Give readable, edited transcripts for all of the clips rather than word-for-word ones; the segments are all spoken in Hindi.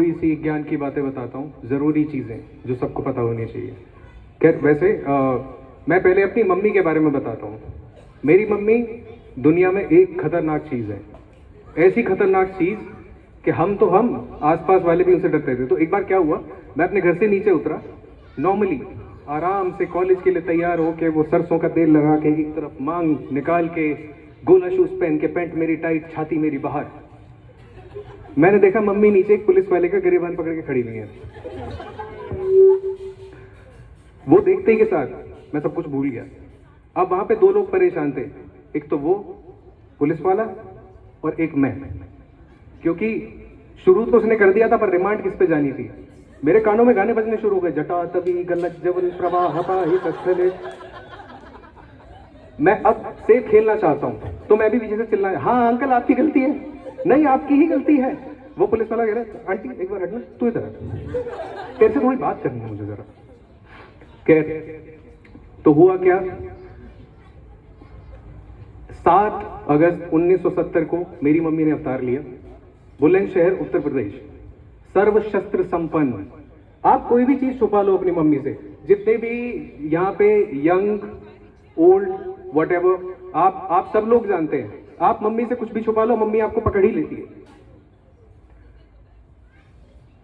थोड़ी सी ज्ञान की बातें बताता हूँ, ज़रूरी चीज़ें जो सबको पता होनी चाहिए। खैर वैसे मैं पहले अपनी मम्मी के बारे में बताता हूँ। मेरी मम्मी दुनिया में एक खतरनाक चीज़ है, ऐसी खतरनाक चीज़ कि हम आसपास वाले भी उनसे डरते थे। तो एक बार क्या हुआ, मैं अपने घर से नीचे उतरा, नॉर्मली आराम से कॉलेज के लिए तैयार होके, वो सरसों का तेल लगा के, एक तरफ मांग निकाल के, गोला शूज पहन के, पैंट मेरी टाइट, छाती मेरी बाहर। मैंने देखा मम्मी नीचे एक पुलिस वाले का गिरेबान पकड़ के खड़ी हुई है। वो देखते ही के साथ मैं सब कुछ भूल गया। अब वहां पे दो लोग परेशान थे, एक तो वो पुलिस वाला और एक मैं, क्योंकि शुरू तो उसने कर दिया था पर रिमांड किस पे जानी थी। मेरे कानों में गाने बजने शुरू हो गए, जटा तभी गलत जवन प्रवाह पाही। मैं अब से खेलना चाहता हूं, तो मैं भी पीछे से चिल्लाया, हाँ अंकल आपकी गलती है, नहीं आपकी ही गलती है। वो पुलिस वाला कह रहा है, आंटी एक बार हटना, तू इधर हट, तेरे से थोड़ी बात करनी है मुझे जरा। कह तो हुआ क्या, 7 अगस्त 1970 को मेरी मम्मी ने अवतार लिया, बुलंदशहर उत्तर प्रदेश, सर्व शस्त्र संपन्न। आप कोई भी चीज छुपा लो अपनी मम्मी से, जितने भी यहाँ पे यंग ओल्ड व्हाटएवर, आप सब लोग जानते हैं, आप मम्मी से कुछ भी छुपा लो, मम्मी आपको पकड़ ही लेती है।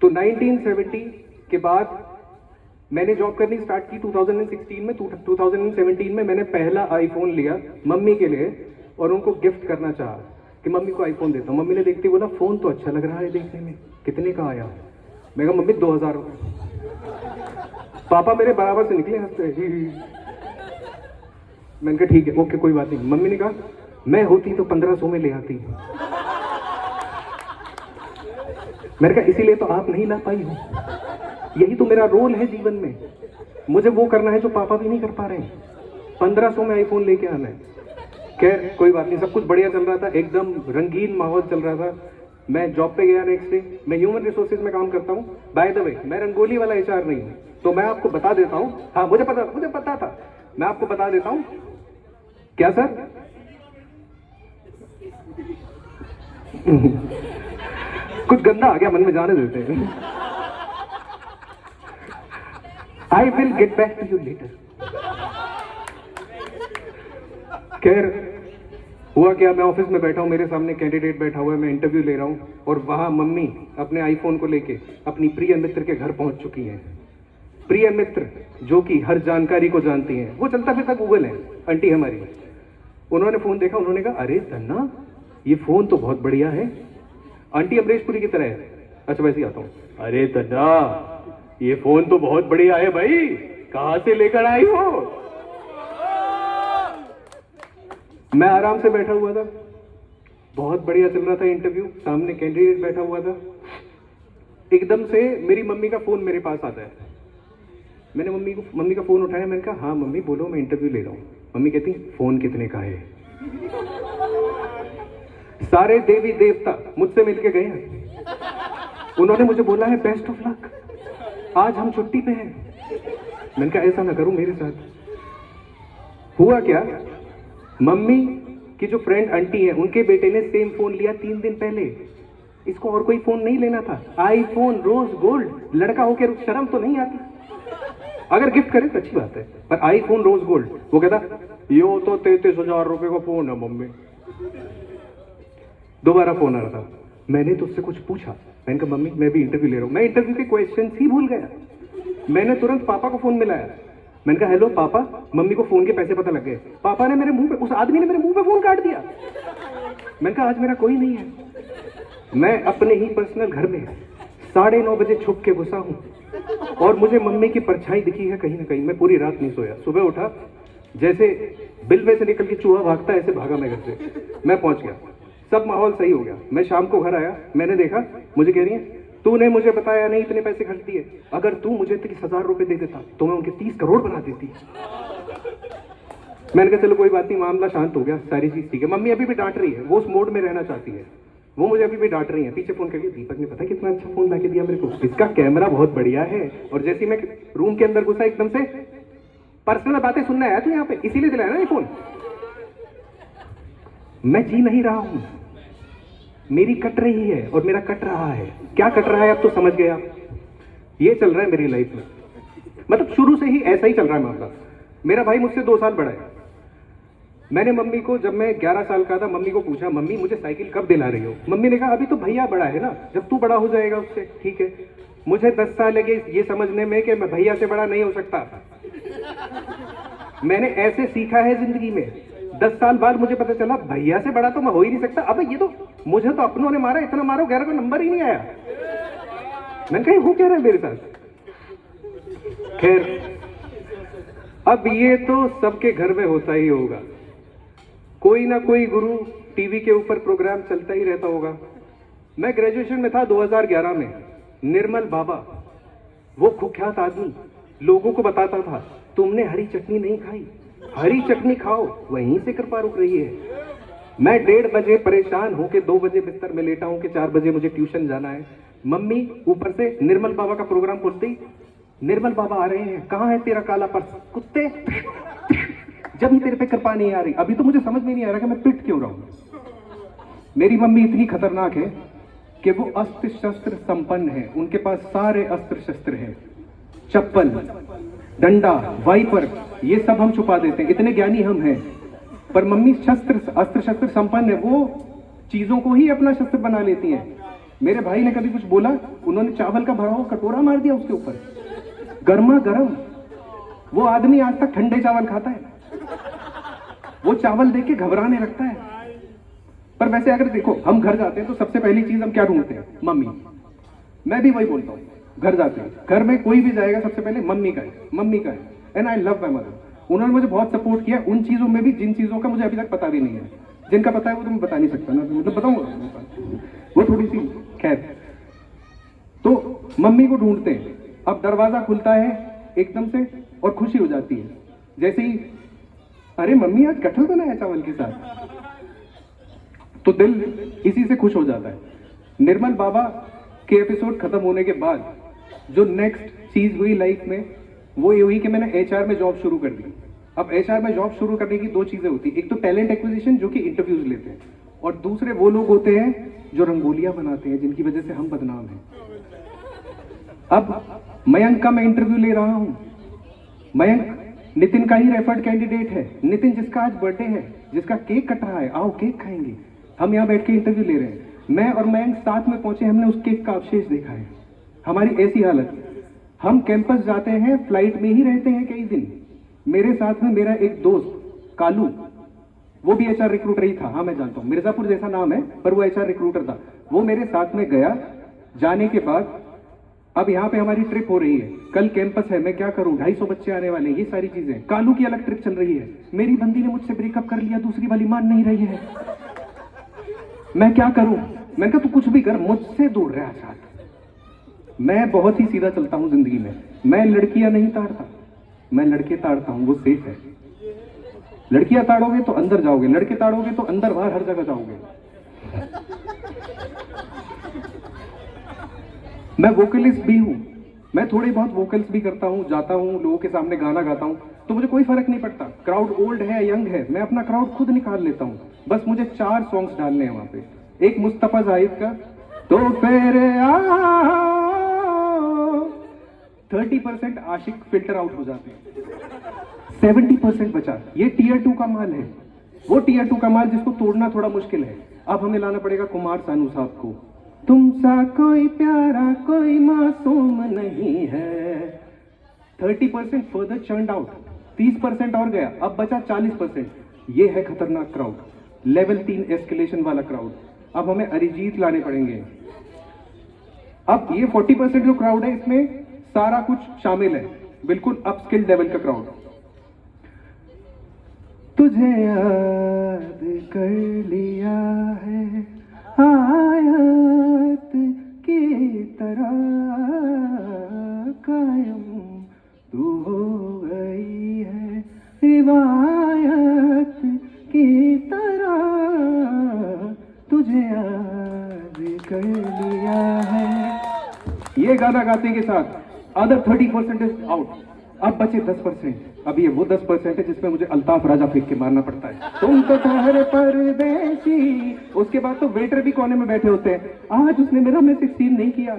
तो 1970 के बाद मैंने जॉब करनी स्टार्ट की 2016 में। 2017 में मैंने पहला आईफोन लिया मम्मी के लिए और उनको गिफ्ट करना चाहा कि मम्मी को आईफोन देता हूँ। मम्मी ने देखते बोला, फोन तो अच्छा लग रहा है देखने में, कितने का आया? मैं कहा मम्मी 2000 रुपये। पापा मेरे बराबर से निकले हंसते, मैंने कहा ठीक है ओके कोई बात नहीं। मम्मी ने कहा मैं होती तो 1500 में ले आती। मैंने कहा इसीलिए तो आप नहीं ला पाई हो, यही तो मेरा रोल है जीवन में, मुझे वो करना है जो पापा भी नहीं कर पा रहे हैं, 1500 में आईफोन लेके आना है। खैर कोई बात नहीं, सब कुछ बढ़िया चल रहा था, एकदम रंगीन माहौल चल रहा था। मैं जॉब पे गया नेक्स्ट डे, मैं ह्यूमन रिसोर्सेज में काम करता हूँ। बाय द वे मैं रंगोली वाला एचआर नहीं हूँ, तो मैं आपको बता देता हूँ, हाँ मुझे पता था, मैं आपको बता देता हूँ। क्या सर? कुछ गंदा आ गया मन में, जाने देते हैं। I will get back to you later. खैर हुआ क्या, मैं ऑफिस में बैठा हूं, मेरे सामने कैंडिडेट बैठा हुआ है, मैं इंटरव्यू ले रहा हूं और वहां मम्मी अपने आईफोन को लेके अपनी प्रिय मित्र के घर पहुंच चुकी हैं। प्रिय मित्र जो कि हर जानकारी को जानती हैं, वो चलता फिरता गूगल है आंटी हमारी। उन्होंने फोन देखा, उन्होंने कहा अरे धन्ना ये फोन तो बहुत बढ़िया है, आंटी अमरीश पुरी की तरह है। अच्छा वैसे ही आता हूँ, अरे धन्ना ये फोन तो बहुत बढ़िया है भाई, कहां से लेकर आई हो? मैं आराम से बैठा हुआ था, बहुत बढ़िया चल रहा था इंटरव्यू, सामने कैंडिडेट बैठा हुआ था। एकदम से मेरी मम्मी का फोन मेरे पास आता है। मैंने मम्मी का फोन उठाया, मैंने कहा हाँ मम्मी बोलो, मैं इंटरव्यू ले रहा हूँ। मम्मी कहती फोन कितने का है? सारे देवी देवता मुझसे मिलके गए हैं, उन्होंने मुझे बोला है बेस्ट ऑफ लक, आज हम छुट्टी पे हैं। मैंने कहा ऐसा ना करूं मेरे साथ। हुआ क्या, मम्मी की जो फ्रेंड आंटी है, उनके बेटे ने सेम फोन लिया 3 दिन पहले। इसको और कोई फोन नहीं लेना था, आईफोन रोज गोल्ड। लड़का होकर शर्म तो नहीं आती? अगर गिफ्ट करे तो अच्छी बात है, पर आईफोन रोज गोल्ड। वो कहता यो तो 33,000 रुपए का फोन है मम्मी। दोबारा फोन आ रहा था, मैंने तो उससे कुछ पूछा, मैंने कहा मम्मी मैं भी इंटरव्यू ले रहा हूं। मैं इंटरव्यू के क्वेश्चन ही भूल गया। मैंने तुरंत पापा को फोन मिलाया, मैंने कहा हेलो पापा, मम्मी को फोन के पैसे पता लग गए। पापा ने मेरे मुंह पे, उस आदमी ने मेरे मुंह पे फोन काट दिया। मैंने कहा आज मेरा कोई नहीं है, मैं अपने ही पर्सनल घर में 9:30 बजे छुप के घुसा हूं और मुझे मम्मी की परछाई दिखी है कहीं ना कहीं। मैं पूरी रात नहीं सोया, सुबह उठा, जैसे बिलवे से निकल के चूहा भागता है ऐसे भागा मैं घर से। मैं पहुंच गया, सब माहौल सही हो गया। मैं शाम को घर आया, मैंने देखा, मुझे कह रही है तूने मुझे बताया नहीं इतने पैसे खर्च दिए, अगर तू मुझे 30,000 रुपए दे देता तो मैं उनके 30 करोड़ बना देती। मैंने कहा चलो कोई बात नहीं, मामला शांत हो गया, सारी चीज ठीक है। मम्मी अभी भी डांट रही है, वो उस मोड में रहना चाहती है, वो मुझे अभी भी डांट रही है। पीछे फोन करके दीपक ने पता कितना अच्छा फोन लाके दिया मेरे को, इसका कैमरा बहुत बढ़िया है। और जैसे मैं रूम के अंदर घुसा, एकदम से पर्सनल बातें सुनने आया तू यहाँ पे, इसीलिए दिलाया ना ये फोन। मैं जी नहीं रहा हूं, मेरी कट रही है और मेरा कट रहा है। क्या कट रहा है अब तो समझ गए आप। ये चल रहा है मेरी लाइफ में, मतलब शुरू से ही ऐसा ही चल रहा है मामला। मेरा भाई मुझसे 2 साल बड़ा है। मैंने मम्मी को, जब मैं 11 साल का था, मम्मी को पूछा, मम्मी मुझे साइकिल कब दिला रही हो? मम्मी ने कहा अभी तो भैया बड़ा है ना, जब तू बड़ा हो जाएगा उससे। ठीक है। मुझे 10 साल लगे ये समझने में कि मैं भैया से बड़ा नहीं हो सकता। मैंने ऐसे सीखा है जिंदगी में। 10 साल बाद मुझे पता चला भैया से बड़ा तो मैं हो ही नहीं सकता। अबे ये तो मुझे तो अपनों ने मारा, इतना मारो 11 का नंबर ही नहीं आया। मैंने कहा वो कह रहे हैं मेरे साथ। खैर, अब ये तो सबके घर में होता ही होगा। कोई ना कोई गुरु टीवी के ऊपर प्रोग्राम चलता ही रहता होगा। मैं ग्रेजुएशन में था 2011 में। निर्मल बाबा, वो कुख्यात आदमी, लोगों को बताता था तुमने हरी चटनी नहीं खाई, हरी चटनी खाओ, वहीं से कृपा रुक रही है। मैं 1:30 बजे परेशान होकर 2 बजे बिस्तर में लेटा हूं कि 4 बजे मुझे ट्यूशन जाना है। मम्मी ऊपर से निर्मल बाबा का प्रोग्राम खोलते ही, निर्मल बाबा आ रहे हैं, कहां है तेरा काला पर्स कुत्ते। जब ही तेरे पे कृपा नहीं आ रही। अभी तो मुझे समझ में नहीं आ रहा कि मैं पिट क्यों रहा हूं। मेरी मम्मी इतनी खतरनाक है कि वो अस्त्र शस्त्र संपन्न है। उनके पास सारे अस्त्र शस्त्र हैं, चप्पल, डंडा, वाइपर, ये सब हम छुपा देते हैं, इतने ज्ञानी हम हैं। पर मम्मी अस्त्र शस्त्र संपन्न है, वो चीजों को ही अपना शस्त्र बना लेती हैं। मेरे भाई ने कभी कुछ बोला, उन्होंने चावल का भरा हुआ कटोरा मार दिया उसके ऊपर, गर्मा गर्म। वो आदमी आज तक ठंडे चावल खाता है, वो चावल देख के घबराने लगता है। पर वैसे अगर देखो, हम घर जाते हैं तो सबसे पहली चीज हम क्या ढूंढते हैं? मम्मी। मैं भी वही बोलता हूँ, घर जाते हैं, घर में कोई भी जाएगा सबसे पहले मम्मी का है, मम्मी का है। And I love my mother. उन्होंने मुझे बहुत सपोर्ट किया उन चीजों में भी जिन चीजों का मुझे अभी तक पता भी नहीं है। जिनका पता है वो तो मैं बता नहीं सकता ना, मतलब बताऊंगा वो थोड़ी सी। खैर, तो मम्मी को ढूंढते हैं। अब दरवाजा खुलता है एकदम से और खुशी हो जाती है, जैसे ही अरे मम्मी आज कटहल बनाया चावल के साथ, तो दिल इसी से खुश हो जाता है। निर्मल बाबा के एपिसोड खत्म होने के बाद जो नेक्स्ट चीज हुई लाइफ में, वो ये हुई कि मैंने एचआर में जॉब शुरू कर दी। अब एचआर में जॉब शुरू करने की 2 चीजें होती है, एक तो टैलेंट एक्विजिशन जो कि इंटरव्यूज लेते हैं, और दूसरे वो लोग होते हैं जो रंगोलियां बनाते हैं, जिनकी वजह से हम बदनाम हैं। अब मयंक का मैं इंटरव्यू ले रहा हूं। मयंक नितिन का ही रेफर्ड कैंडिडेट है। नितिन जिसका आज बर्थडे है, जिसका केक कट रहा है, आओ केक खाएंगे। हम यहाँ बैठ के इंटरव्यू ले रहे हैं। मैं और मयंक साथ में पहुंचे, हमने उस केक का अवशेष देखा है। हमारी ऐसी हालत, हम कैंपस जाते हैं, फ्लाइट में ही रहते हैं कई दिन। मेरे साथ में मेरा एक दोस्त कालू, वो भी एचआर रिक्रूटर ही था। हाँ मैं जानता हूँ, मिर्जापुर जैसा नाम है, पर वो एचआर रिक्रूटर था। वो मेरे साथ में गया। जाने के बाद अब यहाँ पे हमारी ट्रिप हो रही है, कल कैंपस है, मैं क्या करूं, 250 बच्चे आने वाले हैं, ये सारी चीजें। कालू की अलग ट्रिप चल रही है। मेरी बंदी ने मुझसे ब्रेकअप कर लिया, दूसरी वाली मान नहीं रही है, मैं क्या करूं? मैंने कहा तू कुछ भी कर, मुझसे दूर रह साथ। मैं बहुत ही सीधा चलता हूं जिंदगी में। मैं लड़कियां नहीं ताड़ता, मैं लड़के ताड़ता हूं, वो सेफ है। लड़कियां ताड़ोगे तो अंदर जाओगे, लड़के ताड़ोगे तो अंदर बाहर हर जगह जाओगे। मैं वोकलिस्ट भी हूं, मैं थोड़ी बहुत वोकल्स भी करता हूं, जाता हूं लोगों के सामने गाना गाता हूं, तो मुझे कोई फर्क नहीं पड़ता। क्राउड ओल्ड है, यंग है, मैं अपना क्राउड खुद निकाल लेता हूं। बस मुझे 4 सॉन्ग्स डालने हैं वहां पे। एक मुस्तफा जाहिद का तो फिर 30% आशिक फिल्टर आउट हो जाते हैं, 70% बचा। ये टियर 2 का माल है, वो टियर 2 का माल जिसको तोड़ना थोड़ा मुश्किल है। अब हमें लाना पड़ेगा कुमार सानू साहब को। तुम सा कोई प्यारा कोई मासूम नहीं है। 30% फर्दर चर्नड आउट, 30% और गया, अब बचा 40%। ये है खतरनाक क्राउड, लेवल 3 एस्केलेशन वाला क्राउड। अब हमें अरिजीत लाने पड़ेंगे। अब ये 40% जो क्राउड है, इसमें सारा कुछ शामिल है, बिल्कुल अपस्किल लेवल का क्राउड। तुझे याद कर लिया है आयत की तरह, कायम तू हो गई है रिवायत की तरह, तुझे याद कर लिया है। ये गाना गाते के साथ अदर 30% इज आउट। अब बचे 10%। अभी ये वो 10% है जिसमें मुझे अल्ताफ राजा फेंक के मारना पड़ता है। तुम तो ठहरे परदेसी, उसके बाद तो वेटर भी कोने में बैठे होते हैं। आज उसने मेरा मैसेज सीन नहीं किया,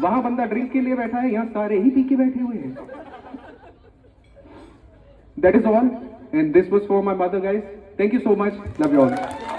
वहां बंदा ड्रिंक के लिए बैठा है, यहाँ सारे ही पी के बैठे हुए हैं। That is all, and this was for my mother, guys. Thank you so much. Love you all.